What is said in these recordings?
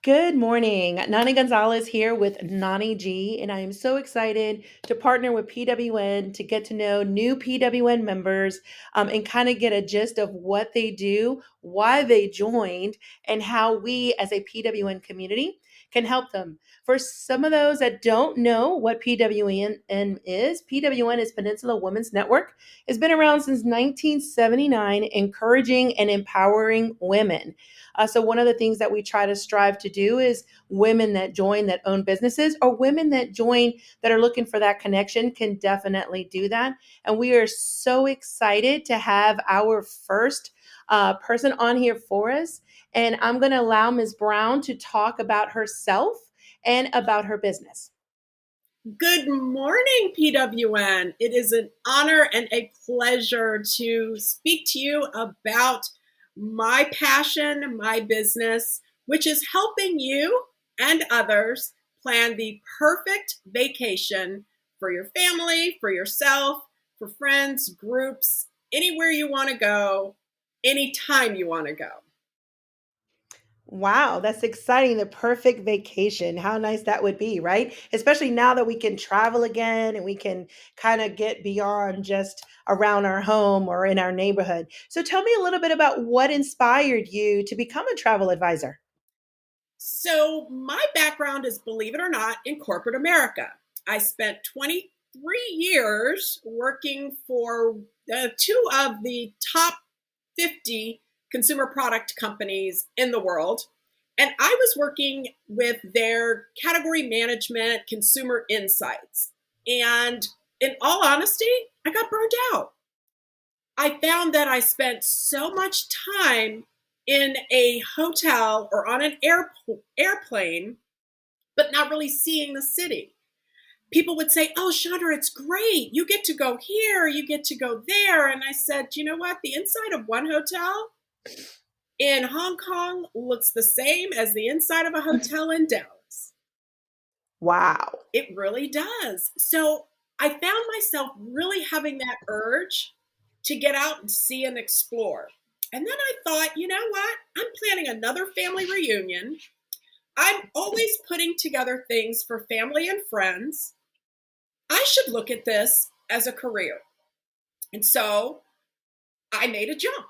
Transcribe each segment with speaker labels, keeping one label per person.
Speaker 1: Good morning. Nani Gonzalez here with Nani G, and I am so excited to partner with PWN to get to know new PWN members and kind of get a gist of what they do, why they joined, and how we as a PWN community can help them. For some of those that don't know what PWN is, PWN is Peninsula Women's Network. It's been around since 1979, encouraging and empowering women. So one of the things that we try to strive to do is women that join that own businesses or women that join that are looking for that connection can definitely do that. And we are so excited to have our first person on here for us. And I'm going to allow Ms. Brown to talk about herself and about her business.
Speaker 2: Good morning, PWN. It is an honor and a pleasure to speak to you about my passion, my business, which is helping you and others plan the perfect vacation for your family, for yourself, for friends, groups, anywhere you want to go, anytime you want to go.
Speaker 1: Wow, that's exciting. The perfect vacation. How nice that would be, right? Especially now that we can travel again and we can kind of get beyond just around our home or in our neighborhood. So tell me a little bit about what inspired you to become a travel advisor.
Speaker 2: So, my background is, believe it or not, in corporate America. I spent 23 years working for two of the top 50 consumer product companies in the world. And I was working with their category management, consumer insights. And in all honesty, I got burned out. I found that I spent so much time in a hotel or on an airplane, but not really seeing the city. People would say, "Oh, Chandra, it's great. You get to go here, you get to go there." And I said, "You know what? The inside of one hotel in Hong Kong looks the same as the inside of a hotel in Dallas."
Speaker 1: Wow.
Speaker 2: It really does. So I found myself really having that urge to get out and see and explore. And then I thought, you know what? I'm planning another family reunion. I'm always putting together things for family and friends. I should look at this as a career. And so I made a jump.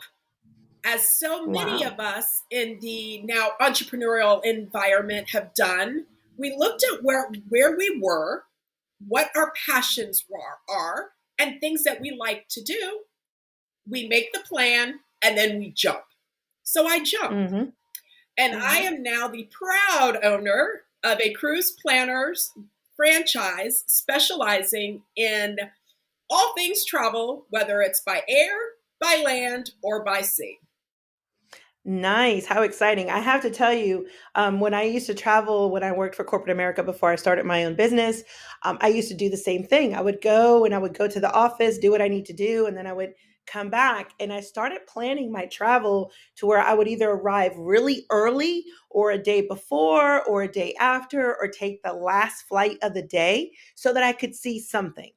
Speaker 2: As so many
Speaker 1: Wow.
Speaker 2: of us in the now entrepreneurial environment have done, we looked at where we were, what our passions are, and things that we like to do. We make the plan and then we jump. So I jumped.
Speaker 1: Mm-hmm.
Speaker 2: And I
Speaker 1: Mm-hmm.
Speaker 2: am now the proud owner of a cruise planners franchise specializing in all things travel, whether it's by air, by land, or by sea.
Speaker 1: Nice. How exciting. I have to tell you, when I used to travel, when I worked for corporate America before I started my own business, I used to do the same thing. I would go and I would go to the office, do what I need to do, and then I would come back. And I started planning my travel to where I would either arrive really early or a day before or a day after or take the last flight of the day so that I could see something,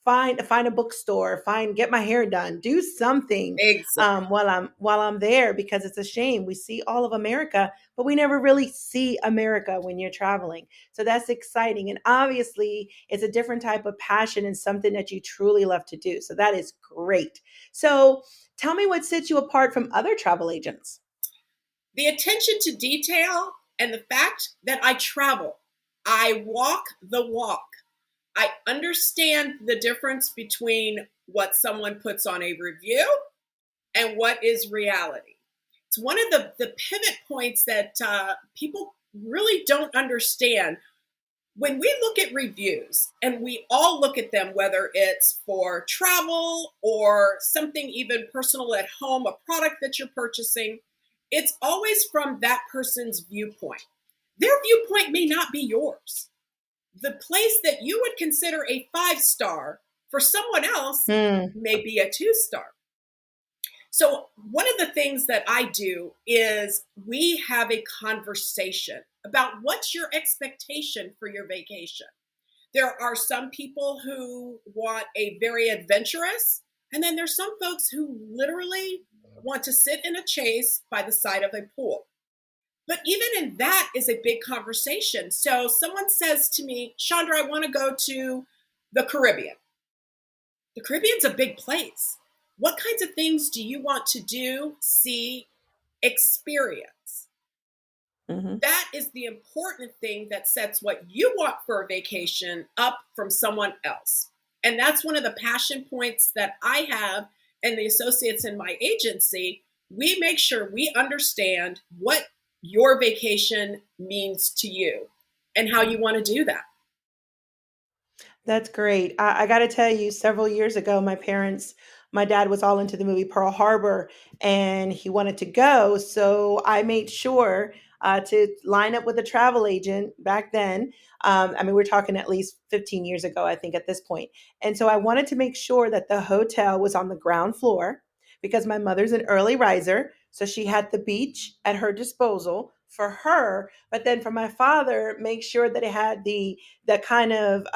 Speaker 1: find a bookstore, get my hair done, do something
Speaker 2: Exactly.
Speaker 1: while I'm there because it's a shame we see all of America, but we never really see America when you're traveling. So that's exciting, and obviously, it's a different type of passion and something that you truly love to do. So that is great. So tell me what sets you apart from other travel agents.
Speaker 2: The attention to detail and the fact that I travel, I walk the walk. I understand the difference between what someone puts on a review and what is reality. It's one of the pivot points that people really don't understand. When we look at reviews, and we all look at them, whether it's for travel or something even personal at home, a product that you're purchasing, it's always from that person's viewpoint. Their viewpoint may not be yours. The place that you would consider a 5 star for someone else
Speaker 1: Hmm.
Speaker 2: may be a 2 star. So, one of the things that I do is we have a conversation about what's your expectation for your vacation. There are some people who want a very adventurous, and then there's some folks who literally want to sit in a chase by the side of a pool. But even in that is a big conversation. So someone says to me, Chandra, I want to go to the Caribbean. The Caribbean's a big place. What kinds of things do you want to do, see, experience?
Speaker 1: Hmm.
Speaker 2: That is the important thing that sets what you want for a vacation up from someone else. And that's one of the passion points that I have and the associates in my agency. We make sure we understand what your vacation means to you and how you want to do that.
Speaker 1: That's great. I got to tell you, several years ago, my dad was all into the movie Pearl Harbor and he wanted to go. So I made sure to line up with a travel agent back then. I mean, we're talking at least 15 years ago, I think, at this point. And so I wanted to make sure that the hotel was on the ground floor because my mother's an early riser. So she had the beach at her disposal for her. But then for my father, make sure that it had the kind of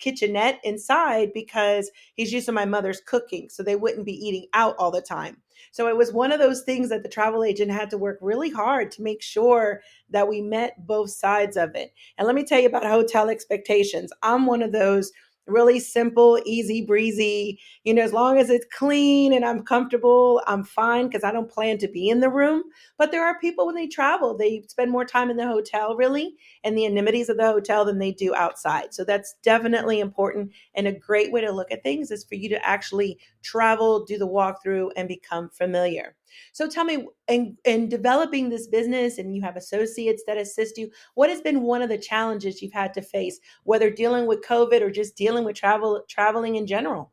Speaker 1: kitchenette inside because he's used to my mother's cooking. So they wouldn't be eating out all the time. So it was one of those things that the travel agent had to work really hard to make sure that we met both sides of it. And let me tell you about hotel expectations. I'm one of those really simple, easy breezy, as long as it's clean and I'm comfortable, I'm fine because I don't plan to be in the room. But there are people when they travel, they spend more time in the hotel really and the amenities of the hotel than they do outside. So that's definitely important. And a great way to look at things is for you to actually travel, do the walkthrough, and become familiar. So tell me, in developing this business and you have associates that assist you, what has been one of the challenges you've had to face, whether dealing with COVID or just dealing with traveling in general?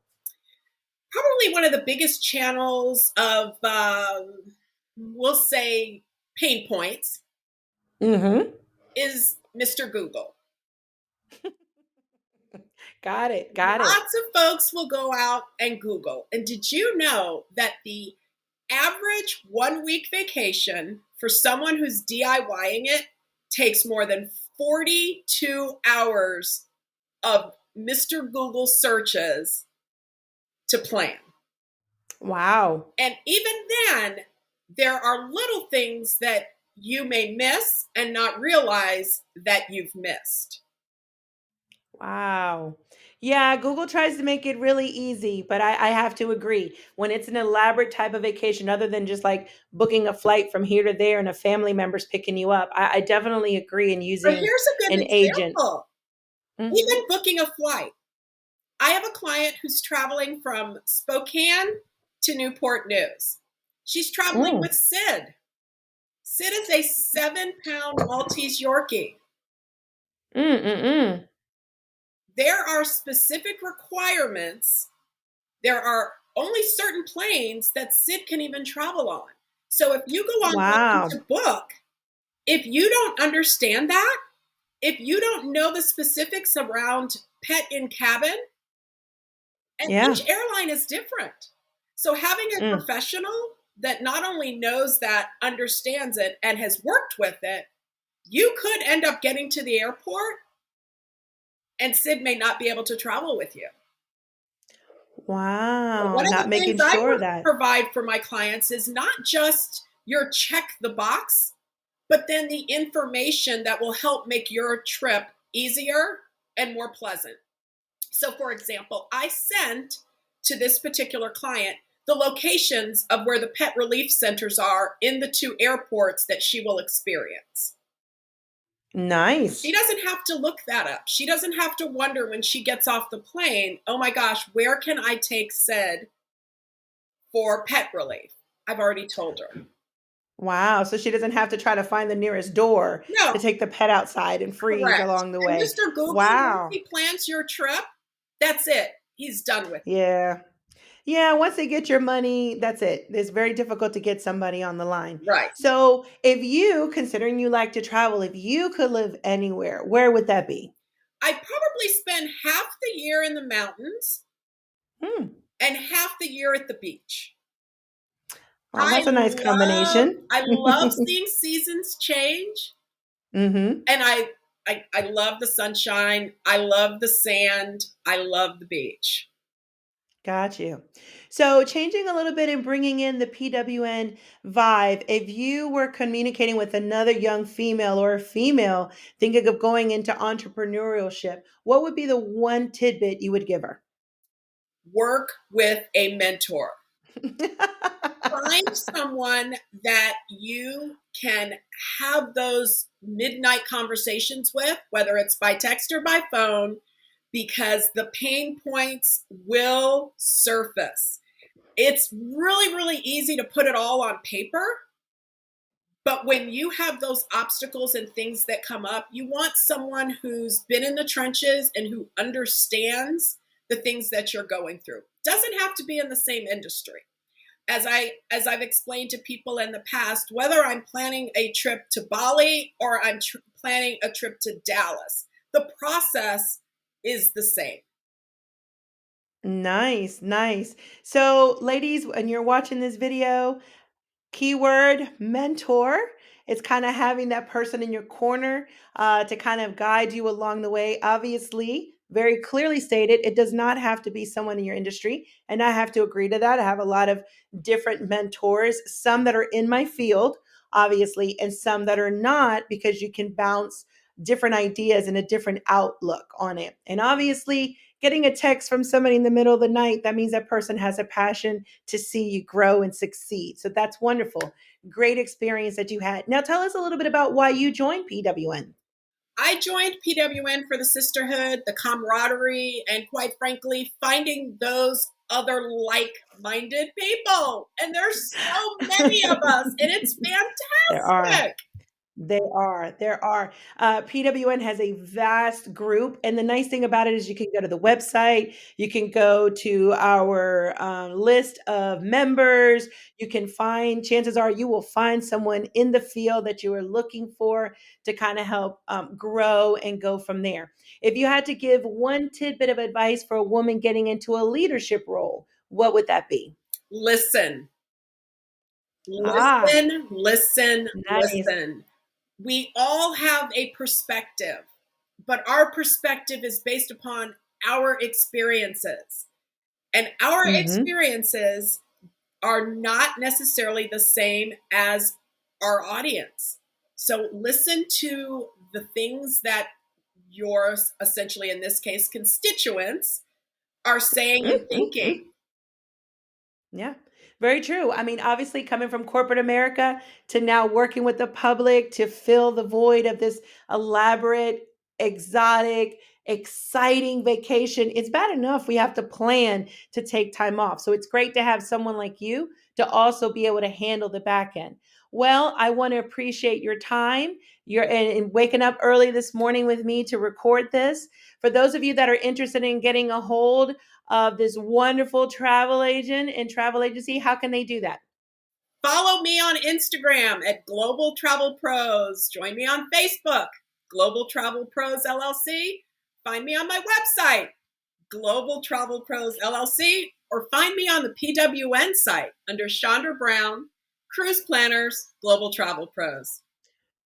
Speaker 2: Probably one of the biggest channels of, we'll say, pain points
Speaker 1: Mm-hmm.
Speaker 2: is Mr. Google.
Speaker 1: Got it. Got it.
Speaker 2: Lots of folks will go out and Google. And did you know that the average 1 week vacation for someone who's DIYing it takes more than 42 hours of Mr. Google searches to plan?
Speaker 1: Wow.
Speaker 2: And even then, there are little things that you may miss and not realize that you've missed.
Speaker 1: Wow. Yeah, Google tries to make it really easy, but I have to agree. When it's an elaborate type of vacation, other than just like booking a flight from here to there and a family member's picking you up, I definitely agree in
Speaker 2: But
Speaker 1: using
Speaker 2: here's a good
Speaker 1: an agent.
Speaker 2: example.
Speaker 1: Hmm.
Speaker 2: Even booking a flight. I have a client who's traveling from Spokane to Newport News. She's traveling
Speaker 1: Mm,
Speaker 2: with Sid. Sid is a 7 pound Maltese Yorkie.
Speaker 1: mm, mm, mm.
Speaker 2: There are specific requirements. There are only certain planes that Sid can even travel on. So if you go online
Speaker 1: Wow.
Speaker 2: to book, if you don't understand that, if you don't know the specifics around pet in cabin, and
Speaker 1: Yeah.
Speaker 2: each airline is different. So having a
Speaker 1: Mm.
Speaker 2: professional that not only knows that, understands it, and has worked with it, you could end up getting to the airport and Sid may not be able to travel with you. But
Speaker 1: Wow.
Speaker 2: one of
Speaker 1: Not
Speaker 2: the
Speaker 1: making
Speaker 2: things I
Speaker 1: sure that.
Speaker 2: provide for my clients is not just your check the box, but then the information that will help make your trip easier and more pleasant. So, for example, I sent to this particular client the locations of where the pet relief centers are in the two airports that she will experience. She
Speaker 1: Nice.
Speaker 2: doesn't have to look that up. She doesn't have to wonder when she gets off the plane, oh my gosh, where can I take Sid for pet relief? I've already told her.
Speaker 1: Wow. So she doesn't have to try to find the nearest door to
Speaker 2: No,
Speaker 1: take the pet outside and freeze
Speaker 2: correct.
Speaker 1: along the
Speaker 2: And
Speaker 1: way.
Speaker 2: Mr. Google, once
Speaker 1: Wow.
Speaker 2: he plans your trip, that's it. He's done with you.
Speaker 1: Yeah. Yeah, once they get your money, that's it. It's very difficult to get somebody on the line.
Speaker 2: Right.
Speaker 1: So, if you, considering you like to travel, if you could live anywhere, where would that be?
Speaker 2: I probably spend half the year in the mountains
Speaker 1: Hmm.
Speaker 2: and half the year at the beach.
Speaker 1: Well, that's a nice combination.
Speaker 2: I love seeing seasons change,
Speaker 1: Mm-hmm.
Speaker 2: and I love the sunshine. I love the sand. I love the beach.
Speaker 1: Got you. So, changing a little bit and bringing in the PWN vibe, if you were communicating with another young female or a female thinking of going into entrepreneurship, what would be the one tidbit you would give her?
Speaker 2: Work with a mentor. Find someone that you can have those midnight conversations with, whether it's by text or by phone, because the pain points will surface. It's really, really easy to put it all on paper, but when you have those obstacles and things that come up, you want someone who's been in the trenches and who understands the things that you're going through. Doesn't have to be in the same industry. As I've explained to people in the past, whether I'm planning a trip to Bali or I'm planning a trip to Dallas, the process is the same.
Speaker 1: Nice, nice. So, ladies, when you're watching this video, keyword mentor. It's kind of having that person in your corner to kind of guide you along the way. Obviously, very clearly stated, it does not have to be someone in your industry. And I have to agree to that. I have a lot of different mentors, some that are in my field, obviously, and some that are not, because you can bounce different ideas and a different outlook on it. And obviously, getting a text from somebody in the middle of the night, that means that person has a passion to see you grow and succeed. So that's wonderful. Great experience that you had. Now tell us a little bit about why you joined PWN.
Speaker 2: I joined PWN for the sisterhood, the camaraderie, and quite frankly, finding those other like minded people. And there's so many of us, and it's
Speaker 1: There are.
Speaker 2: fantastic.
Speaker 1: There are. PWN has a vast group, and the nice thing about it is you can go to the website, you can go to our list of members. You can find, chances are, you will find someone in the field that you are looking for to kind of help grow and go from there. If you had to give one tidbit of advice for a woman getting into a leadership role, what would that be?
Speaker 2: Listen,
Speaker 1: Ah,
Speaker 2: listen, listen,
Speaker 1: nice.
Speaker 2: listen. We all have a perspective, but our perspective is based upon our experiences. And our
Speaker 1: Hmm.
Speaker 2: experiences are not necessarily the same as our audience. So listen to the things that your, essentially in this case, constituents are saying and thinking.
Speaker 1: Yeah, very true. I mean, obviously, coming from corporate America to now working with the public to fill the void of this elaborate, exotic, exciting vacation, it's bad enough we have to plan to take time off. So it's great to have someone like you to also be able to handle the back end. Well, I want to appreciate your time. You're and waking up early this morning with me to record this. For those of you that are interested in getting a hold of this wonderful travel agent and travel agency, how can they do that?
Speaker 2: Follow me on Instagram at Global Travel Pros. Join me on Facebook, Global Travel Pros LLC. Find me on my website, Global Travel Pros LLC, or find me on the PWN site under Chandra Brown, Cruise Planners, Global Travel Pros.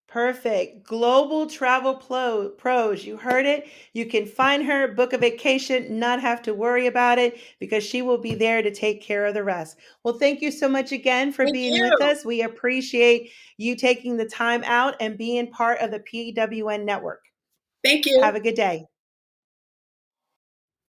Speaker 1: Perfect. Global Travel Pros. You heard it. You can find her, book a vacation, not have to worry about it because she will be there to take care of the rest. Well, thank you so much again for
Speaker 2: Thank
Speaker 1: being with
Speaker 2: you.
Speaker 1: us. We appreciate you taking the time out and being part of the PWN network.
Speaker 2: Thank
Speaker 1: Have
Speaker 2: you.
Speaker 1: a good day.